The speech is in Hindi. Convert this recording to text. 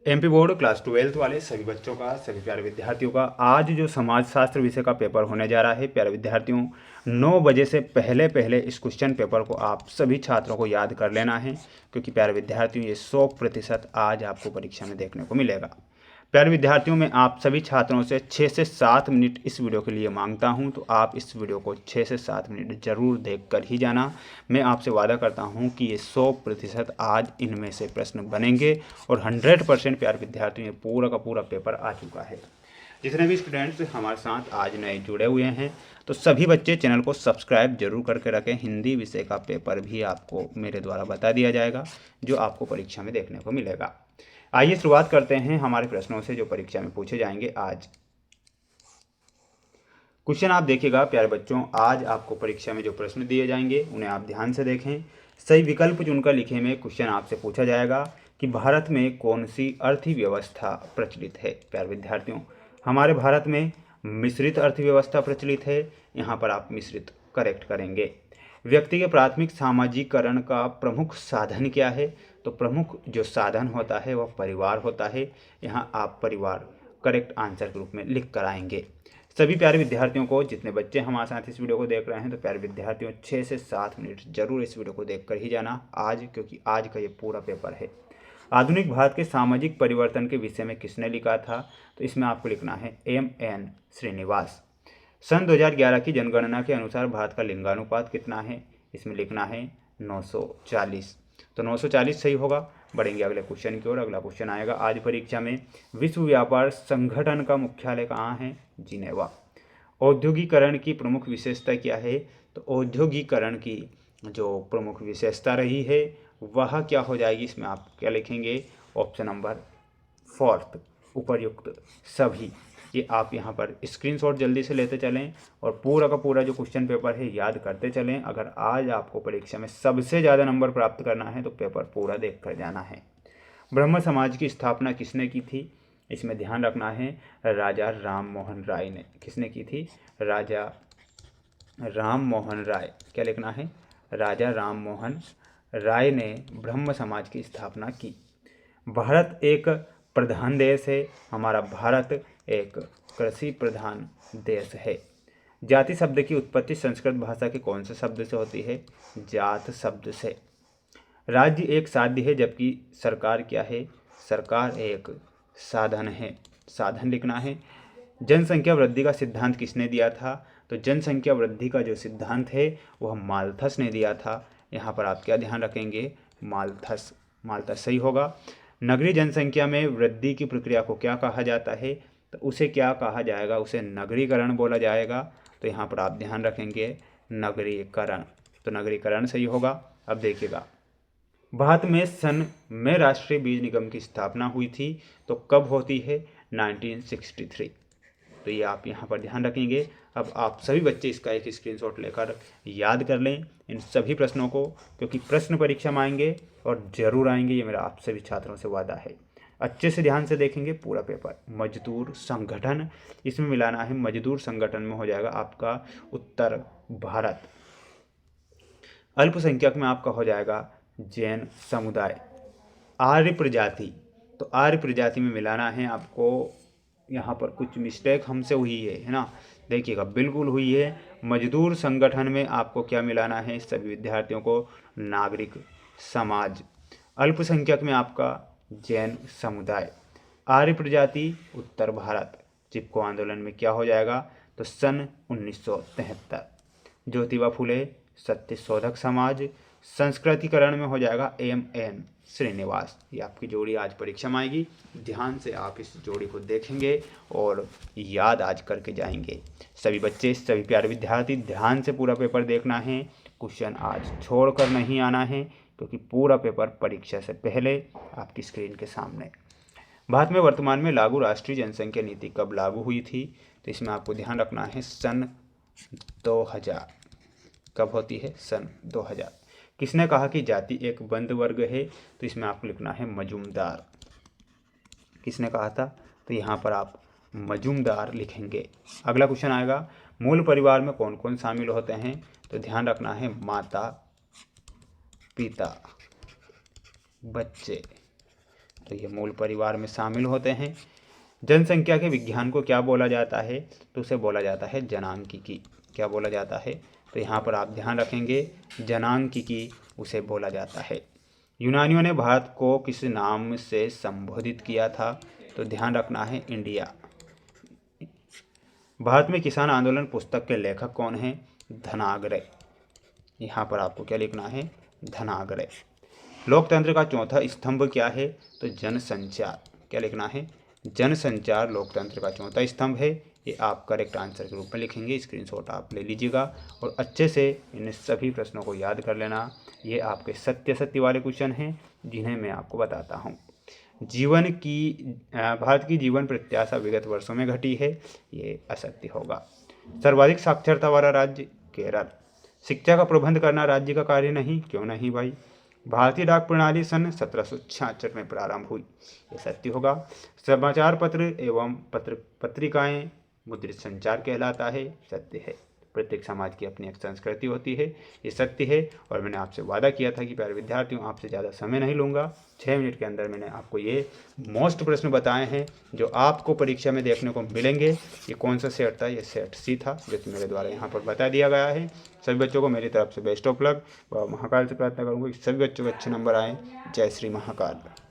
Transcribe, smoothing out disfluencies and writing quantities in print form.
एमपी बोर्ड क्लास 12th वाले सभी बच्चों का, सभी प्यारे विद्यार्थियों का आज जो समाजशास्त्र विषय का पेपर होने जा रहा है, प्यारे विद्यार्थियों 9 बजे से पहले पहले इस क्वेश्चन पेपर को आप सभी छात्रों को याद कर लेना है, क्योंकि प्यारे विद्यार्थियों ये 100% आज आपको परीक्षा में देखने को मिलेगा। प्यारे विद्यार्थियों मैं आप सभी छात्रों से 6 से 7 मिनट इस वीडियो के लिए मांगता हूं, तो आप इस वीडियो को 6 से 7 मिनट जरूर देख कर ही जाना। मैं आपसे वादा करता हूं कि ये 100% आज इनमें से प्रश्न बनेंगे और 100% प्यारे विद्यार्थियों ये पूरा का पूरा पेपर आ चुका है। जितने भी स्टूडेंट्स हमारे साथ आज नए जुड़े हुए हैं, तो सभी बच्चे चैनल को सब्सक्राइब जरूर करके रखें। हिंदी विषय का पेपर भी आपको मेरे द्वारा बता दिया जाएगा, जो आपको परीक्षा में देखने को मिलेगा। आइए शुरुआत करते हैं हमारे प्रश्नों से जो परीक्षा में पूछे जाएंगे आज। क्वेश्चन आप देखिएगा प्यारे बच्चों, आज आपको परीक्षा में जो प्रश्न दिए जाएंगे उन्हें आप ध्यान से देखें। सही विकल्प चुनकर लिखे में क्वेश्चन आपसे पूछा जाएगा कि भारत में कौन सी अर्थव्यवस्था प्रचलित है। प्यारे विद्यार्थियों हमारे भारत में मिश्रित अर्थव्यवस्था प्रचलित है, यहाँ पर आप मिश्रित करेक्ट करेंगे। व्यक्ति के प्राथमिक सामाजिकरण का प्रमुख साधन क्या है, तो प्रमुख जो साधन होता है वह परिवार होता है, यहाँ आप परिवार करेक्ट आंसर के रूप में लिख कर आएंगे। सभी प्यारे विद्यार्थियों को, जितने बच्चे हमारे साथ इस वीडियो को देख रहे हैं, तो प्यारे विद्यार्थियों 6 से 7 मिनट जरूर इस वीडियो को देख कर ही जाना आज, क्योंकि आज का ये पूरा पेपर है। आधुनिक भारत के सामाजिक परिवर्तन के विषय में किसने लिखा था, तो इसमें आपको लिखना है एम.एन. श्रीनिवास। सन 2011 की जनगणना के अनुसार भारत का लिंगानुपात कितना है, इसमें लिखना है 940। तो 940 सही होगा। बढ़ेंगे अगले क्वेश्चन की ओर। अगला क्वेश्चन आएगा आज परीक्षा में, विश्व व्यापार संगठन का मुख्यालय कहाँ है, जिनेवा। औद्योगिकरण की प्रमुख विशेषता क्या है, तो औद्योगिकरण की जो प्रमुख विशेषता रही है वह क्या हो जाएगी, इसमें आप क्या लिखेंगे, ऑप्शन नंबर 4 उपर्युक्त सभी। ये आप यहाँ पर स्क्रीनशॉट जल्दी से लेते चलें और पूरा का पूरा जो क्वेश्चन पेपर है याद करते चलें। अगर आज आपको परीक्षा में सबसे ज़्यादा नंबर प्राप्त करना है तो पेपर पूरा देख कर जाना है। ब्रह्म समाज की स्थापना किसने की थी, इसमें ध्यान रखना है राजा राम मोहन राय ने। किसने की थी, राजा राम मोहन राय। क्या लिखना है, राजा राम मोहन राय ने ब्रह्म समाज की स्थापना की। भारत एक प्रधान देश है, हमारा भारत एक कृषि प्रधान देश है। जाति शब्द की उत्पत्ति संस्कृत भाषा के कौन से शब्द से होती है, जात शब्द से। राज्य एक साध्य है जबकि सरकार क्या है, सरकार एक साधन है, साधन लिखना है। जनसंख्या वृद्धि का सिद्धांत किसने दिया था, तो जनसंख्या वृद्धि का जो सिद्धांत है वह माल्थस ने दिया था। यहाँ पर आप क्या ध्यान रखेंगे, माल्थस। माल्थस सही होगा। नगरीय जनसंख्या में वृद्धि की प्रक्रिया को क्या कहा जाता है, तो उसे क्या कहा जाएगा, उसे नगरीकरण बोला जाएगा। तो यहाँ पर आप ध्यान रखेंगे नगरीकरण, तो नगरीकरण सही होगा। अब देखिएगा, भारत में सन में राष्ट्रीय बीज निगम की स्थापना हुई थी, तो कब होती है, 1963। तो ये आप यहाँ पर ध्यान रखेंगे। अब आप सभी बच्चे इसका एक स्क्रीनशॉट लेकर याद कर लें इन सभी प्रश्नों को, क्योंकि प्रश्न परीक्षा में आएंगे और ज़रूर आएंगे, ये मेरा आप सभी छात्रों से वादा है। अच्छे से ध्यान से देखेंगे पूरा पेपर। मजदूर संगठन, इसमें मिलाना है मजदूर संगठन में हो जाएगा आपका उत्तर भारत। अल्पसंख्यक में आपका हो जाएगा जैन समुदाय। आर्य प्रजाति, तो आर्य प्रजाति में मिलाना है आपको, यहाँ पर कुछ मिस्टेक हमसे हुई है ना, देखिएगा बिल्कुल हुई है। मजदूर संगठन में आपको क्या मिलाना है, सभी विद्यार्थियों को नागरिक समाज। अल्पसंख्यक में आपका जैन समुदाय। आर्य प्रजाति उत्तर भारत। चिपको आंदोलन में क्या हो जाएगा, तो सन 1973। ज्योतिबा फुले सत्य शोधक समाज। संस्कृतिकरण में हो जाएगा एम.एन. श्रीनिवास। ये आपकी जोड़ी आज परीक्षा में आएगी, ध्यान से आप इस जोड़ी को देखेंगे और याद आज करके जाएंगे। सभी बच्चे, सभी प्यारे विद्यार्थी ध्यान से पूरा पेपर देखना है, क्वेश्चन आज छोड़कर नहीं आना है, क्योंकि पूरा पेपर परीक्षा से पहले आपकी स्क्रीन के सामने। भारत में वर्तमान में लागू राष्ट्रीय जनसंख्या नीति कब लागू हुई थी, तो इसमें आपको ध्यान रखना है सन 2000। कब होती है, सन 2000। किसने कहा कि जाति एक बंद वर्ग है, तो इसमें आपको लिखना है मजूमदार। किसने कहा था, तो यहाँ पर आप मजूमदार लिखेंगे। अगला क्वेश्चन आएगा, मूल परिवार में कौन कौन शामिल होते हैं, तो ध्यान रखना है माता पिता बच्चे। तो ये मूल परिवार में शामिल होते हैं। जनसंख्या के विज्ञान को क्या बोला जाता है? तो उसे बोला जाता है जनांकिकी। क्या बोला जाता है? तो यहाँ पर आप ध्यान रखेंगे, जनांकिकी उसे बोला जाता है। यूनानियों ने भारत को किस नाम से संबोधित किया था? तो ध्यान रखना है, इंडिया। भारत में किसान आंदोलन पुस्तक के लेखक कौन हैं? धनाग्रे। यहाँ पर आपको क्या लिखना है? धनाग्रे। लोकतंत्र का चौथा स्तंभ क्या है? तो जनसंचार। क्या लिखना है? जनसंचार लोकतंत्र का चौथा स्तंभ है। ये आप करेक्ट आंसर के रूप में लिखेंगे, स्क्रीनशॉट आप ले लीजिएगा और अच्छे से इन सभी प्रश्नों को याद कर लेना। ये आपके सत्य वाले क्वेश्चन हैं जिन्हें मैं आपको बताता हूँ। भारत की जीवन प्रत्याशा विगत वर्षों में घटी है, ये असत्य होगा। सर्वाधिक साक्षरता वाला राज्य केरल। शिक्षा का प्रबंध करना राज्य का कार्य नहीं, क्यों नहीं भाई? भारतीय डाक प्रणाली सन 1766 में प्रारंभ हुई, ये सत्य होगा। समाचार पत्र एवं पत्रिकाएं मुद्रित संचार कहलाता है, सत्य है। प्रत्येक समाज की अपनी एक संस्कृति होती है, ये सत्य है। और मैंने आपसे वादा किया था कि प्यारे विद्यार्थियों, आपसे ज़्यादा समय नहीं लूँगा, 6 मिनट के अंदर मैंने आपको ये मोस्ट प्रश्न बताए हैं जो आपको परीक्षा में देखने को मिलेंगे। ये कौन सा सेट था? ये सेट सी था, जो कि मेरे द्वारा यहाँ पर बता दिया गया है। सभी बच्चों को मेरी तरफ से बेस्ट ऑफ लक। और महाकाल से प्रार्थना करूँगा कि सभी बच्चों को अच्छे नंबर आएँ। जय श्री महाकाल।